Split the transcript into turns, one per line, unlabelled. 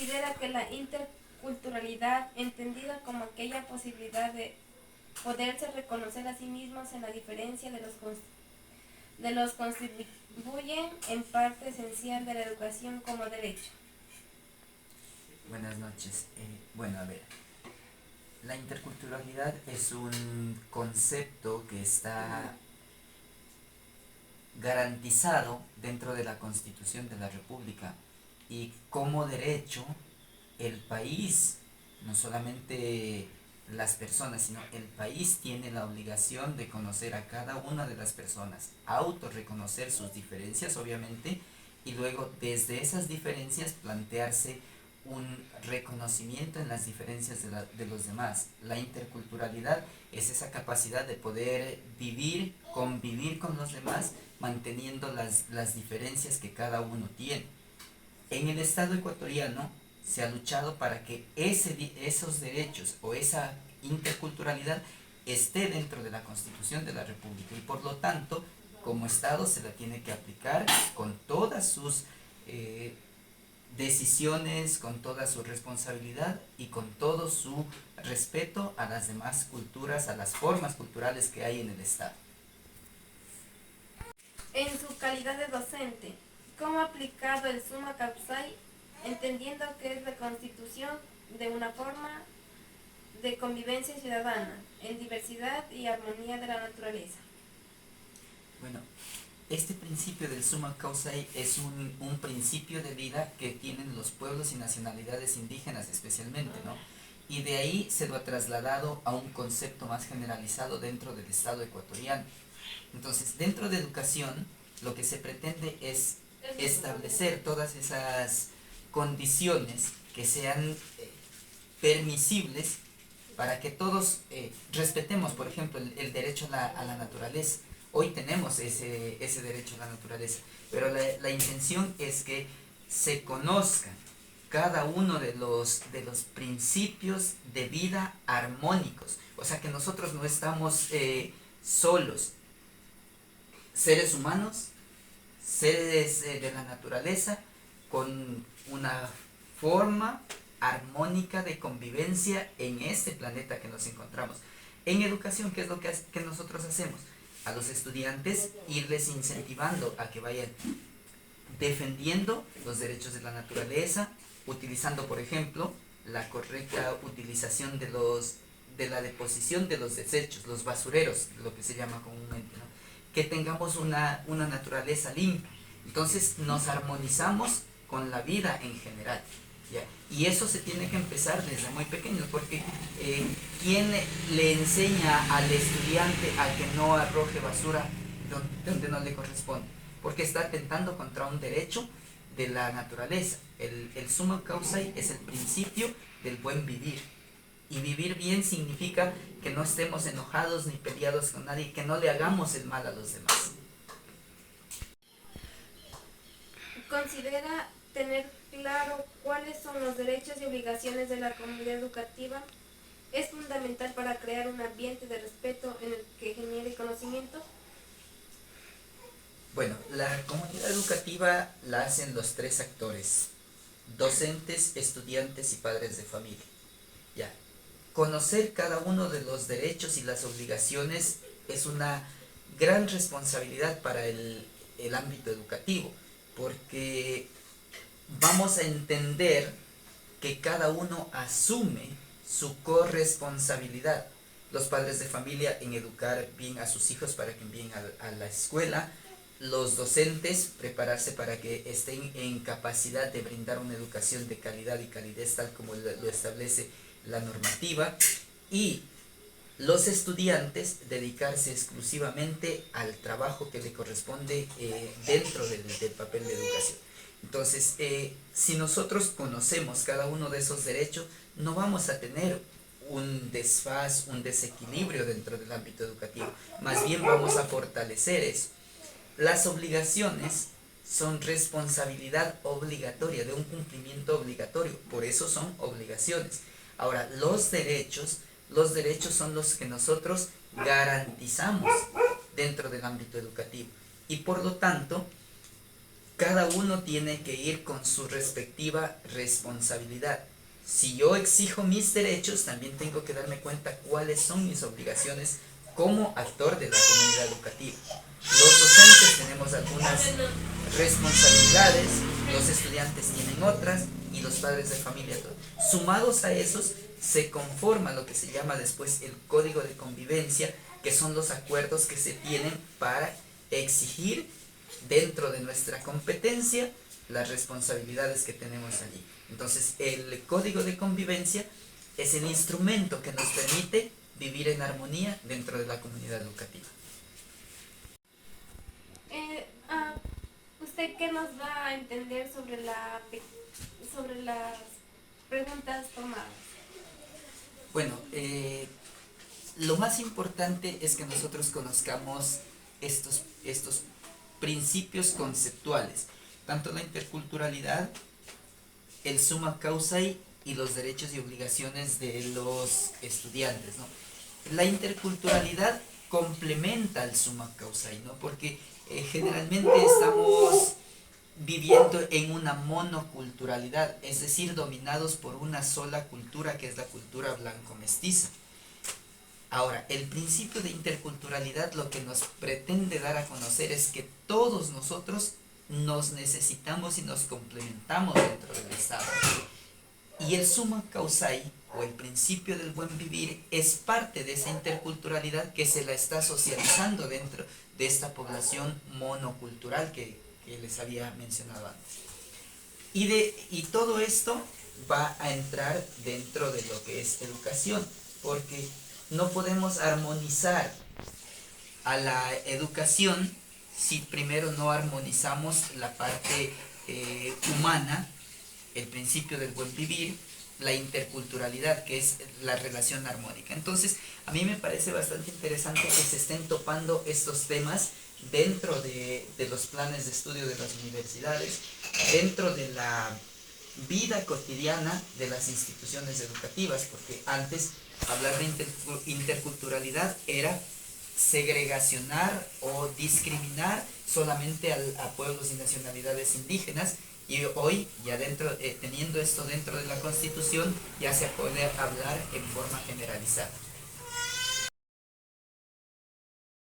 considera que la interculturalidad, entendida como aquella posibilidad de poderse reconocer a sí mismos en la diferencia de los constituyen en parte esencial de la educación como derecho.
Buenas noches. Bueno, a ver, la interculturalidad es un concepto que está garantizado dentro de la Constitución de la República y como derecho el país, no solamente las personas, sino el país tiene la obligación de conocer a cada una de las personas, autorreconocer sus diferencias, obviamente, y luego desde esas diferencias plantearse un reconocimiento en las diferencias de los demás. La interculturalidad es esa capacidad de poder vivir, convivir con los demás, manteniendo las diferencias que cada uno tiene. En el Estado ecuatoriano se ha luchado para que esos derechos o esa interculturalidad esté dentro de la Constitución de la República y por lo tanto como Estado se la tiene que aplicar con todas sus decisiones, con toda su responsabilidad y con todo su respeto a las demás culturas, a las formas culturales que hay en el Estado.
En su calidad de docente, ¿cómo ha aplicado el summa causai, entendiendo que es la constitución de una forma de convivencia ciudadana, en diversidad y armonía de la naturaleza?
Bueno, este principio del summa causae es un principio de vida que tienen los pueblos y nacionalidades indígenas especialmente, ¿no? Y de ahí se lo ha trasladado a un concepto más generalizado dentro del Estado ecuatoriano. Entonces, dentro de educación, lo que se pretende es establecer todas esas condiciones que sean permisibles para que todos respetemos, por ejemplo, el derecho a la naturaleza. Hoy tenemos ese derecho a la naturaleza, pero la intención es que se conozcan cada uno de los principios de vida armónicos. O sea, que nosotros no estamos solos, seres humanos, seres de la naturaleza, con una forma armónica de convivencia en este planeta que nos encontramos. En educación, ¿qué es lo que nosotros hacemos? A los estudiantes irles incentivando a que vayan defendiendo los derechos de la naturaleza, utilizando, por ejemplo, la correcta utilización de la deposición de los desechos, los basureros, lo que se llama comúnmente, ¿no? Que tengamos una naturaleza limpia. Entonces nos armonizamos con la vida en general, ¿ya? Y eso se tiene que empezar desde muy pequeño, porque ¿quién le enseña al estudiante a que no arroje basura donde no le corresponde? Porque está atentando contra un derecho de la naturaleza. El summa causae es el principio del buen vivir. Y vivir bien significa que no estemos enojados ni peleados con nadie, que no le hagamos el mal a los demás.
¿Considera tener claro cuáles son los derechos y obligaciones de la comunidad educativa? ¿Es fundamental para crear un ambiente de respeto en el que genere conocimiento?
Bueno, la comunidad educativa la hacen los tres actores: docentes, estudiantes y padres de familia. Ya. Conocer cada uno de los derechos y las obligaciones es una gran responsabilidad para el ámbito educativo, porque vamos a entender que cada uno asume su corresponsabilidad. Los padres de familia en educar bien a sus hijos para que envíen a la escuela, los docentes prepararse para que estén en capacidad de brindar una educación de calidad y calidez tal como lo establece la normativa, y los estudiantes dedicarse exclusivamente al trabajo que le corresponde dentro del papel de educación. Entonces, si nosotros conocemos cada uno de esos derechos, no vamos a tener un desfaz, un desequilibrio dentro del ámbito educativo. Más bien vamos a fortalecer eso. Las obligaciones son responsabilidad obligatoria, de un cumplimiento obligatorio, por eso son obligaciones. Ahora, los derechos son los que nosotros garantizamos dentro del ámbito educativo. Y por lo tanto, cada uno tiene que ir con su respectiva responsabilidad. Si yo exijo mis derechos, también tengo que darme cuenta cuáles son mis obligaciones como actor de la comunidad educativa. Los docentes tenemos algunas responsabilidades, los estudiantes tienen otras y los padres de familia otras. Sumados a esos, se conforma lo que se llama después el código de convivencia, que son los acuerdos que se tienen para exigir dentro de nuestra competencia las responsabilidades que tenemos allí. Entonces, el código de convivencia es el instrumento que nos permite vivir en armonía dentro de la comunidad educativa.
¿Usted qué nos va a entender sobre las preguntas tomadas?
Bueno, lo más importante es que nosotros conozcamos estos principios conceptuales, tanto la interculturalidad, el summa causae y los derechos y obligaciones de los estudiantes, ¿no? La interculturalidad complementa al summa causae, ¿no? Porque generalmente estamos viviendo en una monoculturalidad, es decir, dominados por una sola cultura, que es la cultura blanco-mestiza. Ahora, el principio de interculturalidad lo que nos pretende dar a conocer es que todos nosotros nos necesitamos y nos complementamos dentro del Estado. Y el summa causae, o el principio del buen vivir, es parte de esa interculturalidad que se la está socializando dentro de esta población monocultural que les había mencionado antes. Y todo esto va a entrar dentro de lo que es educación, porque no podemos armonizar a la educación si primero no armonizamos la parte humana, el principio del buen vivir, la interculturalidad, que es la relación armónica. Entonces, a mí me parece bastante interesante que se estén topando estos temas dentro de los planes de estudio de las universidades, dentro de la vida cotidiana de las instituciones educativas, porque antes hablar de interculturalidad era segregacionar o discriminar solamente a pueblos y nacionalidades indígenas, y hoy ya teniendo esto dentro de la Constitución, ya se puede hablar en forma generalizada.